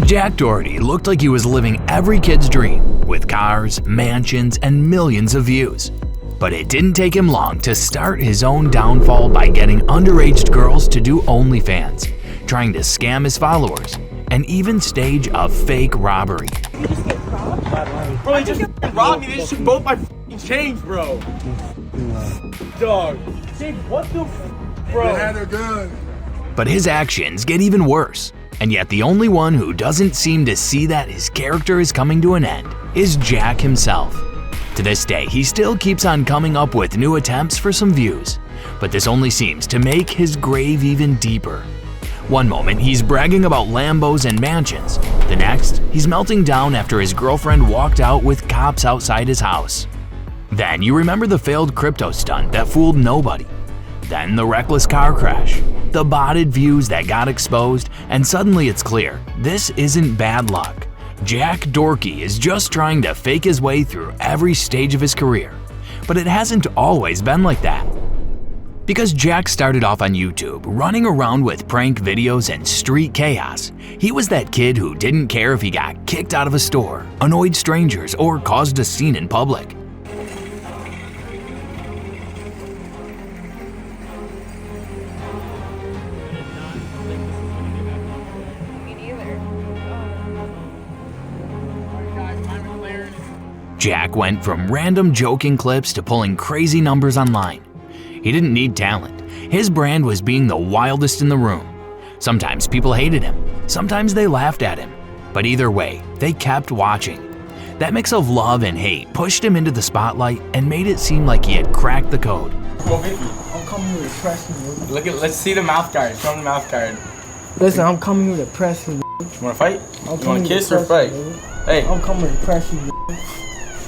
Jack Doherty looked like he was living every kid's dream, with cars, mansions, and millions of views. But it didn't take him long to start his own downfall by getting underaged girls to do OnlyFans, trying to scam his followers, and even stage a fake robbery. You just get robbed? Bro, he just robbed me. They just both my change, bro. Dog. Say what the bro? They had their gun. But his actions get even worse. And yet the only one who doesn't seem to see that his character is coming to an end is Jack himself. To this day, he still keeps on coming up with new attempts for some views, but this only seems to make his grave even deeper. One moment, he's bragging about Lambos and mansions. The next, he's melting down after his girlfriend walked out with cops outside his house. Then you remember the failed crypto stunt that fooled nobody. Then the reckless car crash, the botted views that got exposed, and suddenly it's clear, this isn't bad luck. Jack Doherty is just trying to fake his way through every stage of his career. But it hasn't always been like that. Because Jack started off on YouTube running around with prank videos and street chaos, he was that kid who didn't care if he got kicked out of a store, annoyed strangers, or caused a scene in public. Jack went from random joking clips to pulling crazy numbers online. He didn't need talent. His brand was being the wildest in the room. Sometimes people hated him, sometimes they laughed at him. But either way, they kept watching. That mix of love and hate pushed him into the spotlight and made it seem like he had cracked the code. I'm coming here to press you. Let's see the mouth guard. Show him the mouth guard. Listen, I'm coming here to press you. You wanna fight? You wanna kiss or fight? Hey. I'm coming to press you.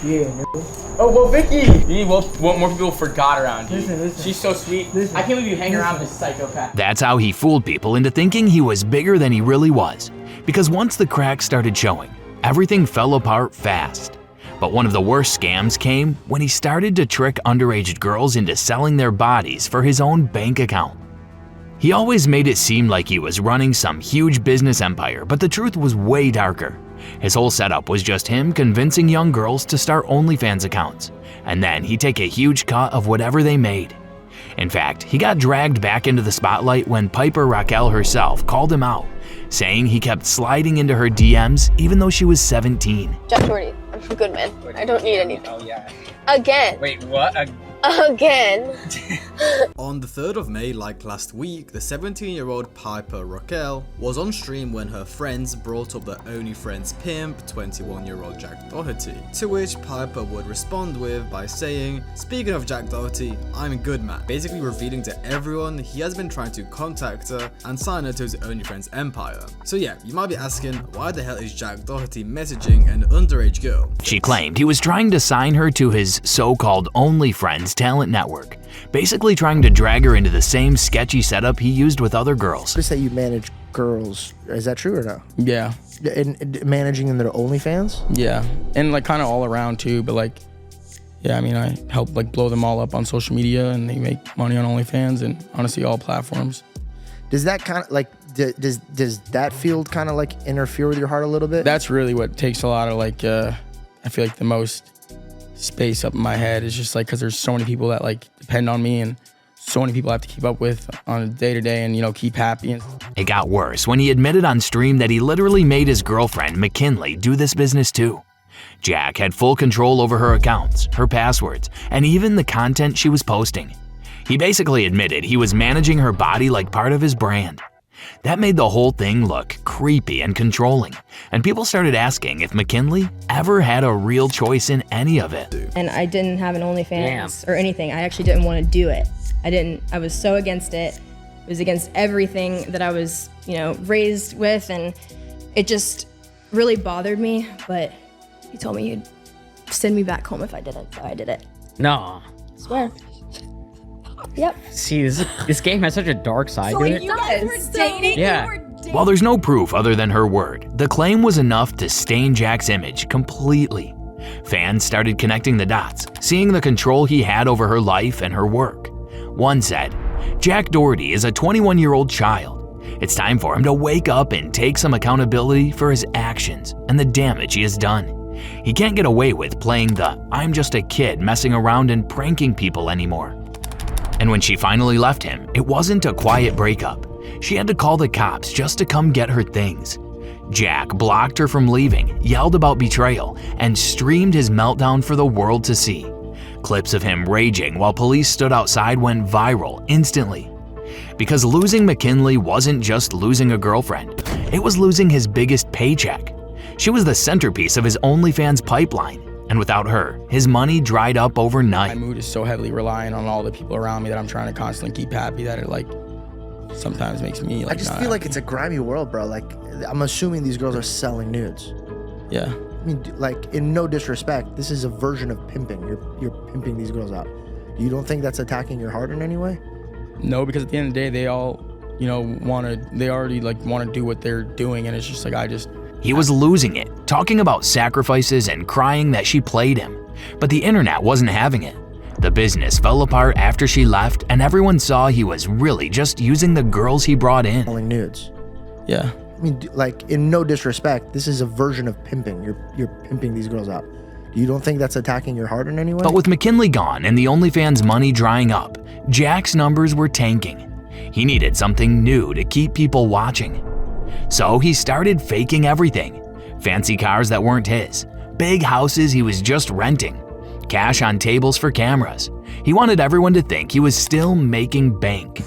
Yeah, nigga. Oh, well, Vicky! You need what more people forgot around you. Listen. She's so sweet. Listen. I can't believe you hang around with this psychopath. That's how he fooled people into thinking he was bigger than he really was. Because once the cracks started showing, everything fell apart fast. But one of the worst scams came when he started to trick underage girls into selling their bodies for his own bank account. He always made it seem like he was running some huge business empire, but the truth was way darker. His whole setup was just him convincing young girls to start OnlyFans accounts, and then he'd take a huge cut of whatever they made. In fact, he got dragged back into the spotlight when Piper Raquel herself called him out, saying he kept sliding into her DMs even though she was 17. Jack Doherty, I'm a good man. I don't need anything. Oh yeah. Again. Wait, what? Again. On the 3rd of May, like last week, the 17-year-old Piper Raquel was on stream when her friends brought up the OnlyFans pimp, 21-year-old Jack Doherty, to which Piper would respond with by saying, "Speaking of Jack Doherty, I'm a good man," basically revealing to everyone he has been trying to contact her and sign her to his OnlyFans empire. So yeah, you might be asking, why the hell is Jack Doherty messaging an underage girl? She claimed he was trying to sign her to his so-called OnlyFriends talent network, basically trying to drag her into the same sketchy setup he used with other girls. You say you manage girls, is that true or no? Yeah. And managing in their OnlyFans? Yeah. And like kind of all around too, but like, yeah, I mean, I help like blow them all up on social media and they make money on OnlyFans and honestly all platforms. Does that kind of like, does that field kind of like interfere with your heart a little bit? That's really what takes a lot of like, I feel like the most space up in my head is just like, cause there's so many people that like depend on me and so many people I have to keep up with on a day to day and, you know, keep happy. It got worse when he admitted on stream that he literally made his girlfriend, McKinley, do this business too. Jack had full control over her accounts, her passwords, and even the content she was posting. He basically admitted he was managing her body like part of his brand. That made the whole thing look creepy and controlling, and people started asking if McKinley ever had a real choice in any of it. And I didn't have an OnlyFans or anything. I actually didn't want to do it. I was so against it. It was against everything that I was, you know, raised with, and it just really bothered me, but he told me he'd send me back home if I didn't, so I did it. No. Swear. Yep. See, this game has such a dark side to it. You guys were dating? Yeah. While there's no proof other than her word, the claim was enough to stain Jack's image completely. Fans started connecting the dots, seeing the control he had over her life and her work. One said, "Jack Doherty is a 21-year-old child. It's time for him to wake up and take some accountability for his actions and the damage he has done. He can't get away with playing the "I'm just a kid messing around and pranking people" anymore. And when she finally left him, it wasn't a quiet breakup. She had to call the cops just to come get her things. Jack blocked her from leaving, yelled about betrayal, and streamed his meltdown for the world to see. Clips of him raging while police stood outside went viral instantly. Because losing McKinley wasn't just losing a girlfriend, it was losing his biggest paycheck. She was the centerpiece of his OnlyFans pipeline, and without her, his money dried up overnight. My mood is so heavily reliant on all the people around me that I'm trying to constantly keep happy that it like sometimes makes me like I just not feel like happy. it's a grimy world, bro. Like, I'm assuming these girls are selling nudes. Yeah. I mean, like, in no disrespect, this is a version of pimping. You're pimping these girls out. You don't think that's attacking your heart in any way? No, because at the end of the day, they all, they already like want to do what they're doing, and it's just like He was losing it, talking about sacrifices and crying that she played him. But the internet wasn't having it. The business fell apart after she left, and everyone saw he was really just using the girls he brought in. Selling nudes. Yeah. I mean, like, in no disrespect, this is a version of pimping. You're pimping these girls out. You don't think that's attacking your heart in any way? But with McKinley gone and the OnlyFans money drying up, Jack's numbers were tanking. He needed something new to keep people watching. So he started faking everything. Fancy cars that weren't his, big houses he was just renting, cash on tables for cameras. He wanted everyone to think he was still making bank.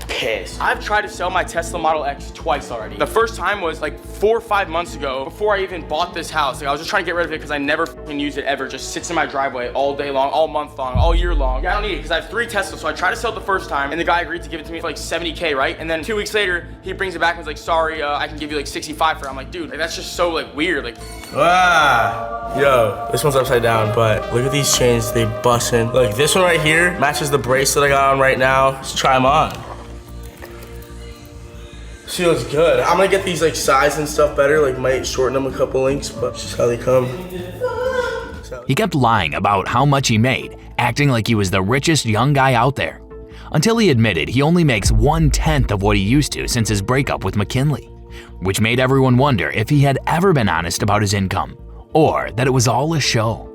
Pissed. I've tried to sell my Tesla Model X twice already. The first time was like 4 or 5 months ago, before I even bought this house. Like, I was just trying to get rid of it because I never f***ing use it ever. It just sits in my driveway all day long, all month long, all year long. Yeah, I don't need it because I have 3 Teslas. So I tried to sell it the first time, and the guy agreed to give it to me for like 70K, right? And then 2 weeks later, he brings it back and was like, sorry, I can give you like 65 for it. I'm like, dude, like, that's just so like weird. Like, yo, this one's upside down, but look at these chains, they bussin'. Like, this one right here matches the bracelet I got on right now. Let's try them on. Feels good. I'm gonna get these like size and stuff better, like might shorten them a couple links, but it's just how they come. He kept lying about how much he made, acting like he was the richest young guy out there, until he admitted he only makes 1/10 of what he used to since his breakup with McKinley, which made everyone wonder if he had ever been honest about his income, or that it was all a show.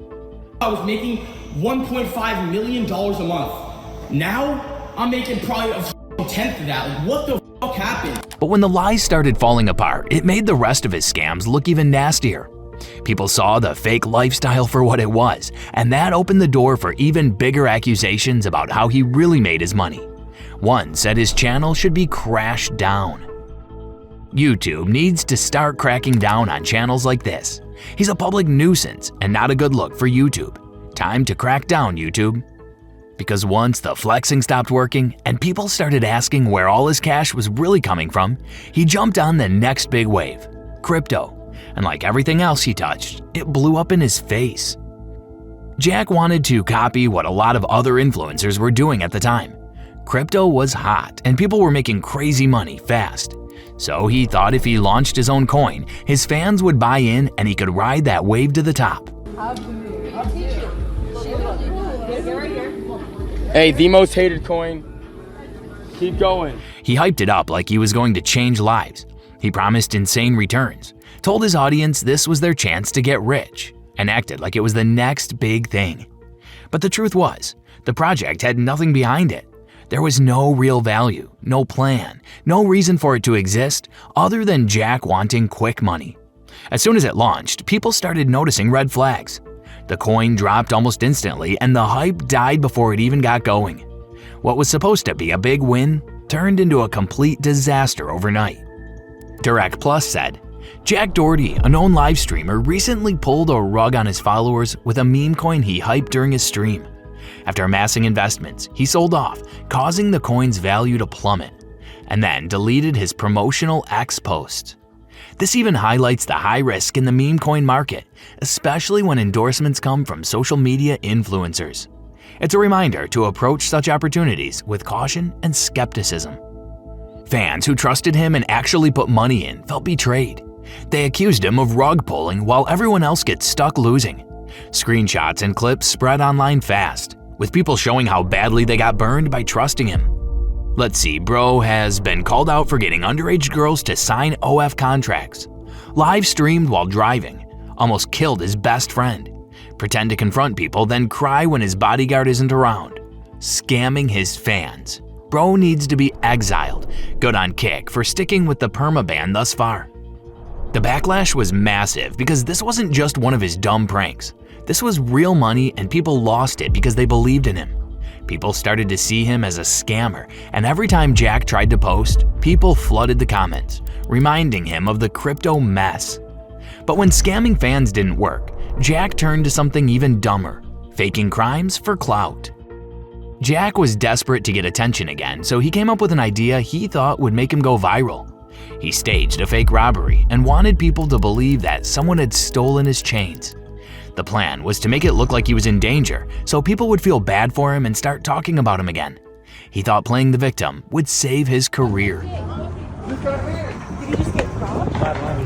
I was making $1.5 million a month. Now, I'm making probably a 1/10 of that. Like, what the fuck happened? But when the lies started falling apart, it made the rest of his scams look even nastier. People saw the fake lifestyle for what it was, and that opened the door for even bigger accusations about how he really made his money. One said his channel should be crashed down. YouTube needs to start cracking down on channels like this. He's a public nuisance and not a good look for YouTube. Time to crack down, YouTube. Because once the flexing stopped working and people started asking where all his cash was really coming from, he jumped on the next big wave, crypto. And like everything else he touched, it blew up in his face. Jack wanted to copy what a lot of other influencers were doing at the time. Crypto was hot and people were making crazy money fast. So he thought if he launched his own coin, his fans would buy in and he could ride that wave to the top. Hey, the most hated coin. Keep going. He hyped it up like he was going to change lives. He promised insane returns, told his audience this was their chance to get rich, and acted like it was the next big thing. But the truth was, the project had nothing behind it. There was no real value, no plan, no reason for it to exist other than Jack wanting quick money. As soon as it launched, people started noticing red flags. The coin dropped almost instantly and the hype died before it even got going. What was supposed to be a big win turned into a complete disaster overnight. Direct Plus said, Jack Doherty, a known live streamer, recently pulled a rug on his followers with a meme coin he hyped during his stream. After amassing investments, he sold off, causing the coin's value to plummet, and then deleted his promotional X post. This even highlights the high risk in the meme coin market, especially when endorsements come from social media influencers. It's a reminder to approach such opportunities with caution and skepticism. Fans who trusted him and actually put money in felt betrayed. They accused him of rug pulling while everyone else gets stuck losing. Screenshots and clips spread online fast, with people showing how badly they got burned by trusting him. Let's see, bro has been called out for getting underage girls to sign OF contracts, live streamed while driving, almost killed his best friend, pretend to confront people, then cry when his bodyguard isn't around, scamming his fans. Bro needs to be exiled. Good on Kick for sticking with the permaban thus far. The backlash was massive because this wasn't just one of his dumb pranks. This was real money and people lost it because they believed in him. People started to see him as a scammer, and every time Jack tried to post, people flooded the comments, reminding him of the crypto mess. But when scamming fans didn't work, Jack turned to something even dumber, faking crimes for clout. Jack was desperate to get attention again, so he came up with an idea he thought would make him go viral. He staged a fake robbery and wanted people to believe that someone had stolen his chains. The plan was to make it look like he was in danger, so people would feel bad for him and start talking about him again. He thought playing the victim would save his career.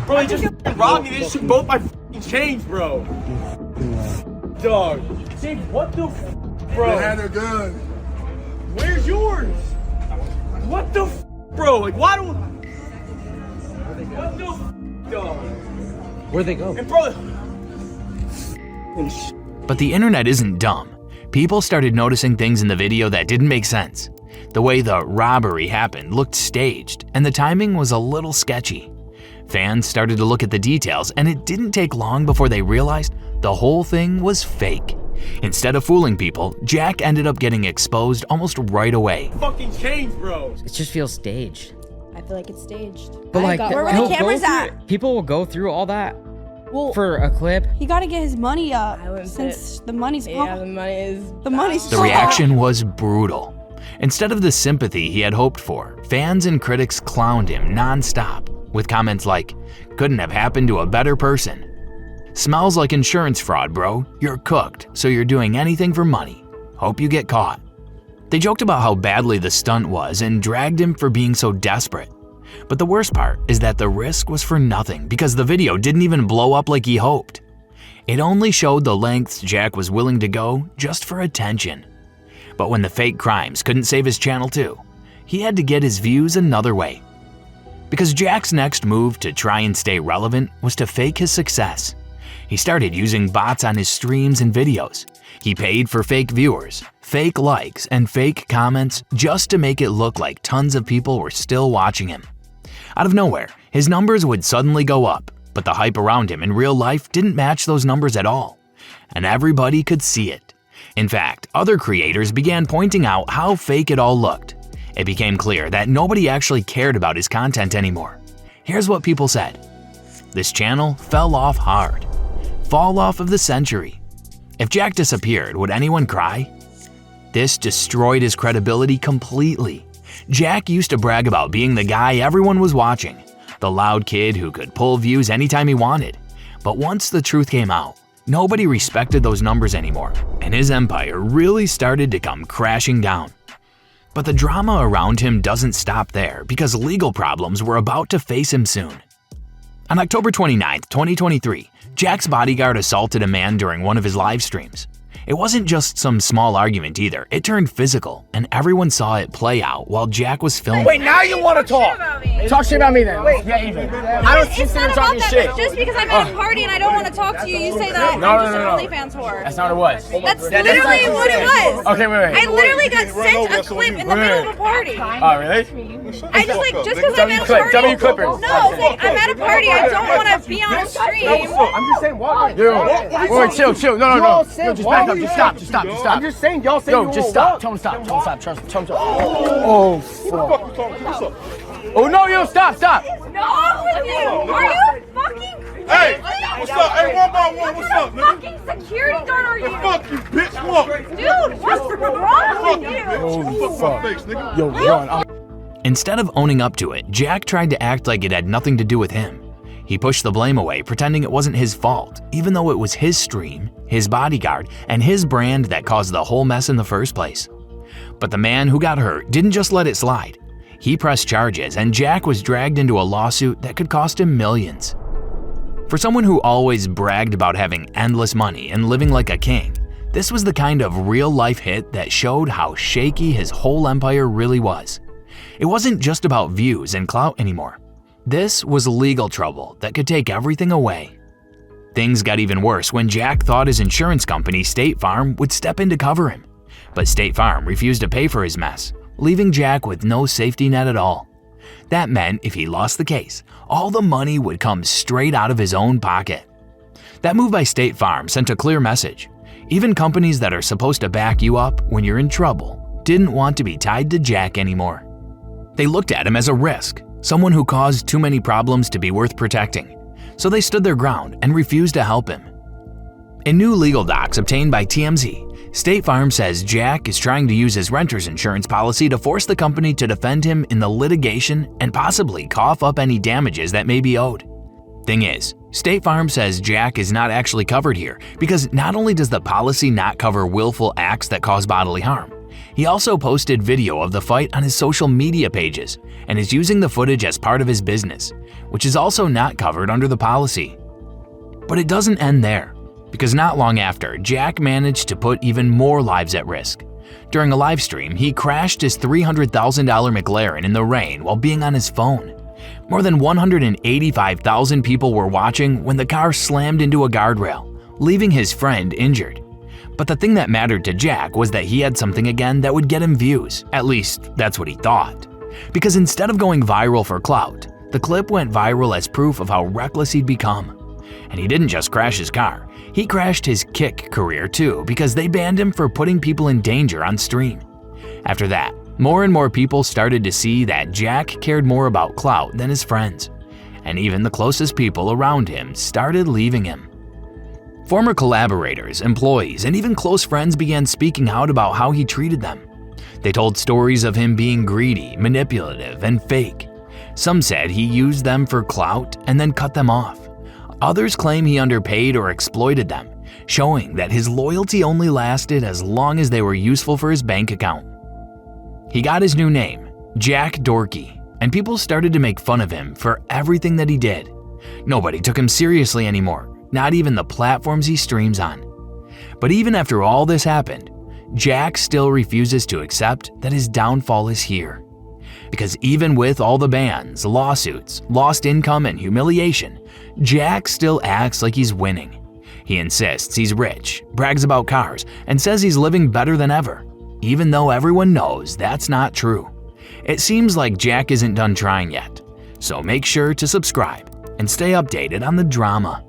Bro, he just robbed me. They just took both my chains, bro. Dog. Say what the bro? They had their guns. Where's yours? What the bro? Like, why don't? What the dog? Where'd they go? And bro. But the internet isn't dumb. People started noticing things in the video that didn't make sense. The way the robbery happened looked staged, and the timing was a little sketchy. Fans started to look at the details, and it didn't take long before they realized the whole thing was fake. Instead of fooling people, Jack ended up getting exposed almost right away. Fucking chains, bro. It just feels staged. I feel like it's staged. But like, where were the cameras at? People will go through all that for a clip. He got to get his money up since the money's yeah, the money is The reaction was brutal. Instead of the sympathy he had hoped for, fans and critics clowned him non-stop with comments like, "Couldn't have happened to a better person." "Smells like insurance fraud, bro. You're cooked, so you're doing anything for money. Hope you get caught." They joked about how badly the stunt was and dragged him for being so desperate. But the worst part is that the risk was for nothing because the video didn't even blow up like he hoped. It only showed the lengths Jack was willing to go just for attention. But when the fake crimes couldn't save his channel too, he had to get his views another way. Because Jack's next move to try and stay relevant was to fake his success. He started using bots on his streams and videos. He paid for fake viewers, fake likes, and fake comments just to make it look like tons of people were still watching him. Out of nowhere, his numbers would suddenly go up, but the hype around him in real life didn't match those numbers at all. And everybody could see it. In fact, other creators began pointing out how fake it all looked. It became clear that nobody actually cared about his content anymore. Here's what people said. This channel fell off hard. Fall off of the century. If Jack disappeared, would anyone cry? This destroyed his credibility completely. Jack used to brag about being the guy everyone was watching, the loud kid who could pull views anytime he wanted. But once the truth came out, nobody respected those numbers anymore, and his empire really started to come crashing down. But the drama around him doesn't stop there because legal problems were about to face him soon. On October 29, 2023, Jack's bodyguard assaulted a man during one of his live streams. It wasn't just some small argument either, it turned physical, and everyone saw it play out while Jack was filming. Wait, now you want to talk? Talk shit about me then. Wait, yeah, even. I don't consider talking shit. Just because I'm at a party and I don't want to talk to you, you say that I'm just an OnlyFans whore. That's not what it was. That's literally what it was. Okay, wait. I literally got sent a clip in the middle of a party. Oh, really? I just like, just because I'm at a party. W Clippers. No, like, I'm at a party, I don't want to be on a stream. I'm just saying, walk. Wait, chill. No. Yo, just back up. Just stop. I'm just saying, y'all say you just stop. Tell him stop. Trust me. Oh, fuck. Oh, no, yo, stop. No, with you. Are you fucking crazy? Hey, what's up? Hey, one by one, what's up, nigga? Fucking security guard are you? Fuck you, bitch. What? Dude, what's wrong with you? Oh, fuck my face, nigga. Yo, run. Instead of owning up to it, Jack tried to act like it had nothing to do with him. He pushed the blame away, pretending it wasn't his fault, even though it was his stream, his bodyguard, and his brand that caused the whole mess in the first place. But the man who got hurt didn't just let it slide. He pressed charges, and Jack was dragged into a lawsuit that could cost him millions. For someone who always bragged about having endless money and living like a king, this was the kind of real-life hit that showed how shaky his whole empire really was. It wasn't just about views and clout anymore. This was legal trouble that could take everything away. Things got even worse when Jack thought his insurance company, State Farm, would step in to cover him. But State Farm refused to pay for his mess, leaving Jack with no safety net at all. That meant if he lost the case, all the money would come straight out of his own pocket. That move by State Farm sent a clear message. Even companies that are supposed to back you up when you're in trouble didn't want to be tied to Jack anymore. They looked at him as a risk, someone who caused too many problems to be worth protecting. So they stood their ground and refused to help him. In new legal docs obtained by TMZ, State Farm says Jack is trying to use his renter's insurance policy to force the company to defend him in the litigation and possibly cough up any damages that may be owed. Thing is, State Farm says Jack is not actually covered here because not only does the policy not cover willful acts that cause bodily harm, he also posted video of the fight on his social media pages and is using the footage as part of his business, which is also not covered under the policy. But it doesn't end there, because not long after, Jack managed to put even more lives at risk. During a live stream, he crashed his $300,000 McLaren in the rain while being on his phone. More than 185,000 people were watching when the car slammed into a guardrail, leaving his friend injured. But the thing that mattered to Jack was that he had something again that would get him views. At least, that's what he thought. Because instead of going viral for clout, the clip went viral as proof of how reckless he'd become. And he didn't just crash his car, he crashed his kick career too because they banned him for putting people in danger on stream. After that, more and more people started to see that Jack cared more about clout than his friends. And even the closest people around him started leaving him. Former collaborators, employees, and even close friends began speaking out about how he treated them. They told stories of him being greedy, manipulative, and fake. Some said he used them for clout and then cut them off. Others claim he underpaid or exploited them, showing that his loyalty only lasted as long as they were useful for his bank account. He got his new name, Jack Doherty, and people started to make fun of him for everything that he did. Nobody took him seriously anymore. Not even the platforms he streams on. But even after all this happened, Jack still refuses to accept that his downfall is here. Because even with all the bans, lawsuits, lost income, and humiliation, Jack still acts like he's winning. He insists he's rich, brags about cars, and says he's living better than ever, even though everyone knows that's not true. It seems like Jack isn't done trying yet, so make sure to subscribe and stay updated on the drama.